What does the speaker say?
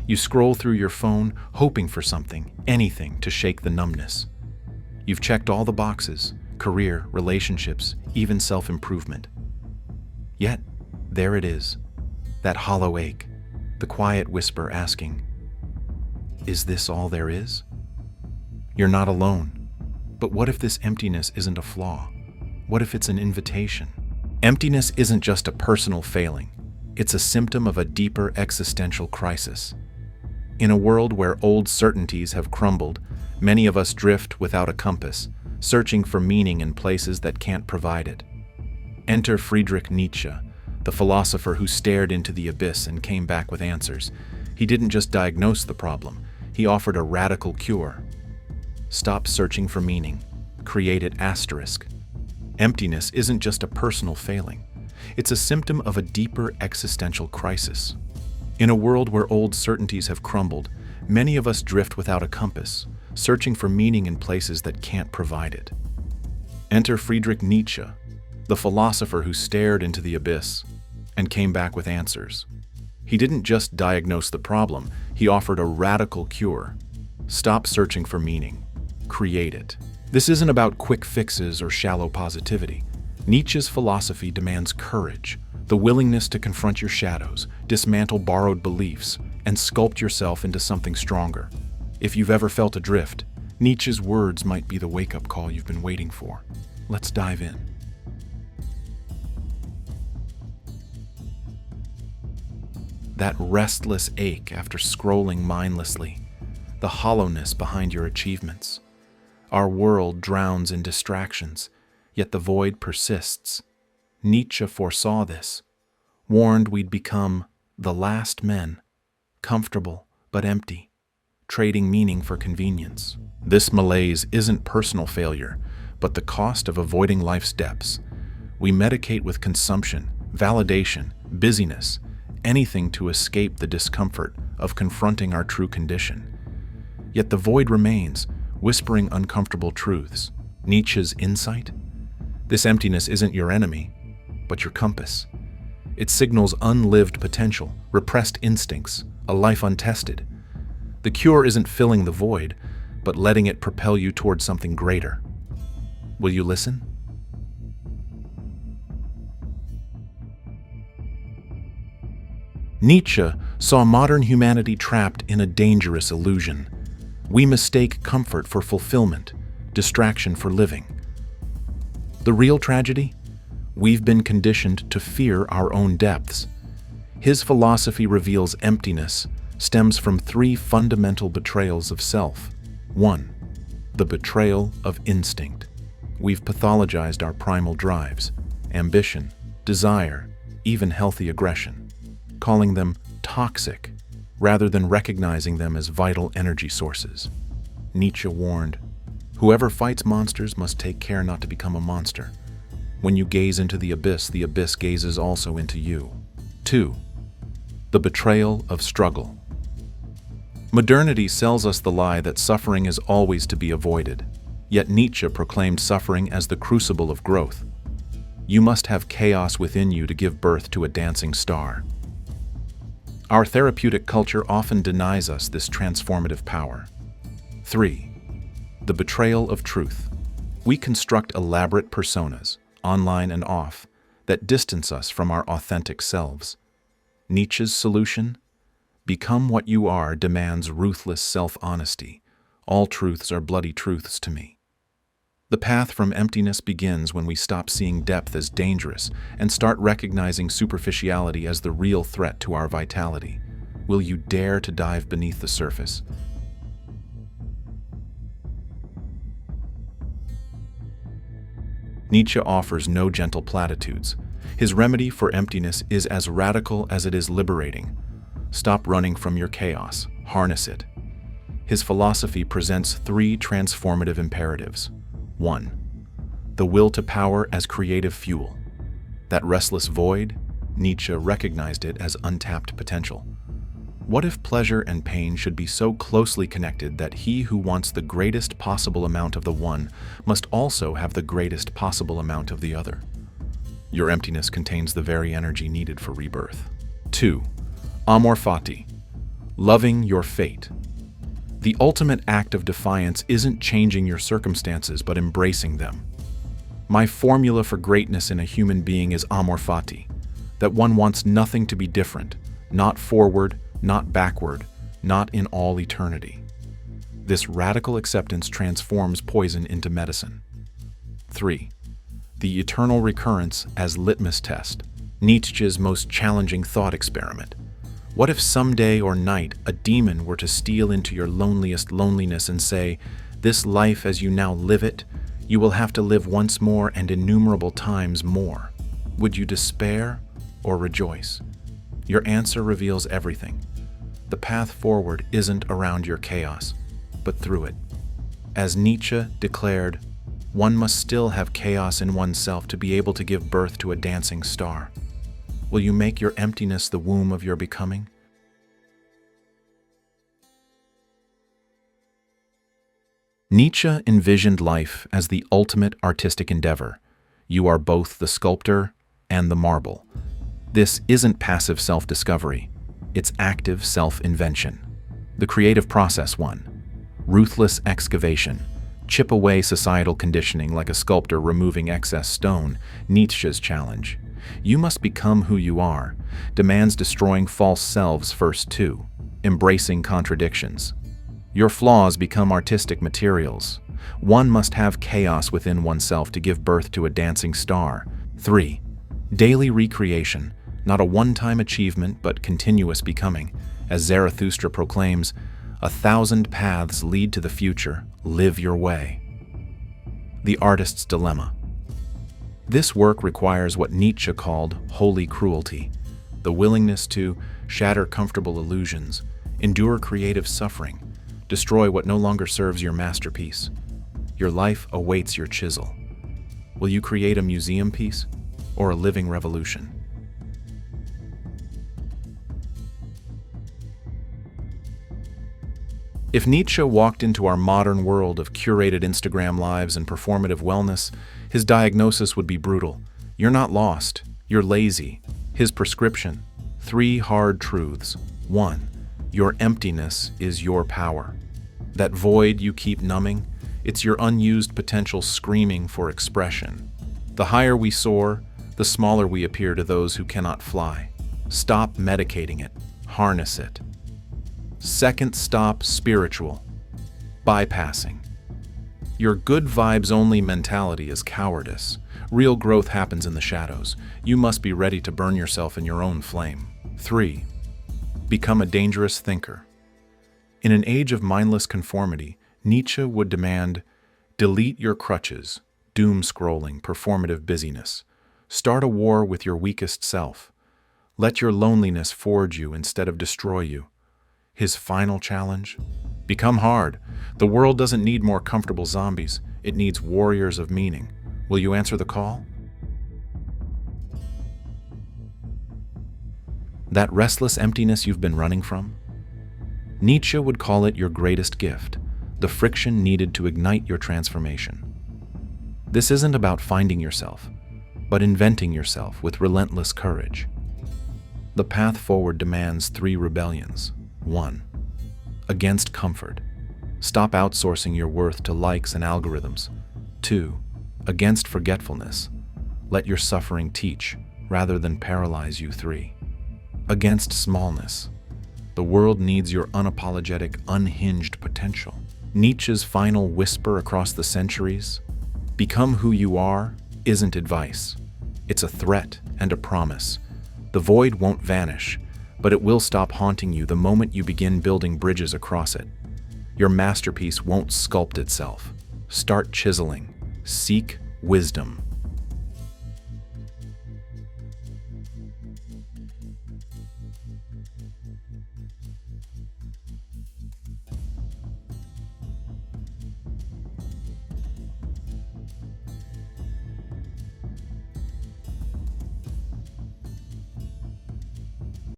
You scroll through your phone, hoping for something, anything to shake the numbness. You've checked all the boxes: career, relationships, even self-improvement. Yet, there it is, that hollow ache, the quiet whisper asking, "Is this all there is?" You're not alone. But what if this emptiness isn't a flaw? What if it's an invitation? Emptiness isn't just a personal failing. It's a symptom of a deeper existential crisis. In a world where old certainties have crumbled, many of us drift without a compass, searching for meaning in places that can't provide it. Enter Friedrich Nietzsche, the philosopher who stared into the abyss and came back with answers. He didn't just diagnose the problem, he offered a radical cure. Stop searching for meaning. Create it asterisk. Emptiness isn't just a personal failing. It's a symptom of a deeper existential crisis. In a world where old certainties have crumbled, many of us drift without a compass, searching for meaning in places that can't provide it. Enter Friedrich Nietzsche, the philosopher who stared into the abyss and came back with answers. He didn't just diagnose the problem, he offered a radical cure. Stop searching for meaning. Create it. This isn't about quick fixes or shallow positivity. Nietzsche's philosophy demands courage, the willingness to confront your shadows, dismantle borrowed beliefs, and sculpt yourself into something stronger. If you've ever felt adrift, Nietzsche's words might be the wake-up call you've been waiting for. Let's dive in. That restless ache after scrolling mindlessly, the hollowness behind your achievements. Our world drowns in distractions, yet the void persists. Nietzsche foresaw this, warned we'd become the last men, comfortable but empty, trading meaning for convenience. This malaise isn't personal failure, but the cost of avoiding life's depths. We medicate with consumption, validation, busyness, anything to escape the discomfort of confronting our true condition. Yet the void remains, whispering uncomfortable truths. Nietzsche's insight? This emptiness isn't your enemy, but your compass. It signals unlived potential, repressed instincts, a life untested. The cure isn't filling the void, but letting it propel you towards something greater. Will you listen? Nietzsche saw modern humanity trapped in a dangerous illusion. We mistake comfort for fulfillment, distraction for living. The real tragedy? We've been conditioned to fear our own depths. His philosophy reveals emptiness stems from three fundamental betrayals of self. 1. The betrayal of instinct. We've pathologized our primal drives, ambition, desire, even healthy aggression, calling them toxic rather than recognizing them as vital energy sources. Nietzsche warned, "Whoever fights monsters must take care not to become a monster. When you gaze into the abyss gazes also into you." 2. The betrayal of struggle. Modernity sells us the lie that suffering is always to be avoided, yet Nietzsche proclaimed suffering as the crucible of growth. You must have chaos within you to give birth to a dancing star. Our therapeutic culture often denies us this transformative power. 3. The betrayal of truth. We construct elaborate personas, online and off, that distance us from our authentic selves. Nietzsche's solution? Become what you are demands ruthless self-honesty. All truths are bloody truths to me. The path from emptiness begins when we stop seeing depth as dangerous and start recognizing superficiality as the real threat to our vitality. Will you dare to dive beneath the surface? Nietzsche offers no gentle platitudes. His remedy for emptiness is as radical as it is liberating. Stop running from your chaos, harness it. His philosophy presents three transformative imperatives. 1. The will to power as creative fuel. That restless void, Nietzsche recognized it as untapped potential. What if pleasure and pain should be so closely connected that he who wants the greatest possible amount of the one must also have the greatest possible amount of the other? Your emptiness contains the very energy needed for rebirth. 2. Amor fati. Loving your fate. The ultimate act of defiance isn't changing your circumstances, but embracing them. My formula for greatness in a human being is amor fati, that one wants nothing to be different, not forward, not backward, not in all eternity. This radical acceptance transforms poison into medicine. 3. The eternal recurrence as litmus test, Nietzsche's most challenging thought experiment. What if someday or night a demon were to steal into your loneliest loneliness and say, "This life as you now live it, you will have to live once more and innumerable times more"? Would you despair or rejoice? Your answer reveals everything. The path forward isn't around your chaos, but through it. As Nietzsche declared, one must still have chaos in oneself to be able to give birth to a dancing star. Will you make your emptiness the womb of your becoming? Nietzsche envisioned life as the ultimate artistic endeavor. You are both the sculptor and the marble. This isn't passive self-discovery. It's active self-invention. The creative process 1. Ruthless excavation. Chip away societal conditioning like a sculptor removing excess stone. Nietzsche's challenge. You must become who you are. Demands destroying false selves first 2. Embracing contradictions. Your flaws become artistic materials. One must have chaos within oneself to give birth to a dancing star. 3. Daily recreation. Not a one-time achievement, but continuous becoming. As Zarathustra proclaims, 1,000 paths lead to the future. Live your way. The artist's dilemma. This work requires what Nietzsche called holy cruelty, the willingness to shatter comfortable illusions, endure creative suffering, destroy what no longer serves your masterpiece. Your life awaits your chisel. Will you create a museum piece or a living revolution? If Nietzsche walked into our modern world of curated Instagram lives and performative wellness, his diagnosis would be brutal. You're not lost, you're lazy. His prescription: 3 hard truths. 1. Your emptiness is your power. That void you keep numbing, it's your unused potential screaming for expression. The higher we soar, the smaller we appear to those who cannot fly. Stop medicating it, harness it. Second stop, spiritual. Bypassing. Your good vibes only mentality is cowardice. Real growth happens in the shadows. You must be ready to burn yourself in your own flame. 3. Become a dangerous thinker. In an age of mindless conformity, Nietzsche would demand, delete your crutches, doom scrolling, performative busyness. Start a war with your weakest self. Let your loneliness forge you instead of destroy you. His final challenge? Become hard. The world doesn't need more comfortable zombies. It needs warriors of meaning. Will you answer the call? That restless emptiness you've been running from? Nietzsche would call it your greatest gift, the friction needed to ignite your transformation. This isn't about finding yourself, but inventing yourself with relentless courage. The path forward demands 3 rebellions. 1. Against comfort. Stop outsourcing your worth to likes and algorithms. 2. Against forgetfulness. Let your suffering teach rather than paralyze you. 3. Against smallness. The world needs your unapologetic, unhinged potential. Nietzsche's final whisper across the centuries, "Become who you are," isn't advice. It's a threat and a promise. The void won't vanish, but it will stop haunting you the moment you begin building bridges across it. Your masterpiece won't sculpt itself. Start chiseling. Seek wisdom.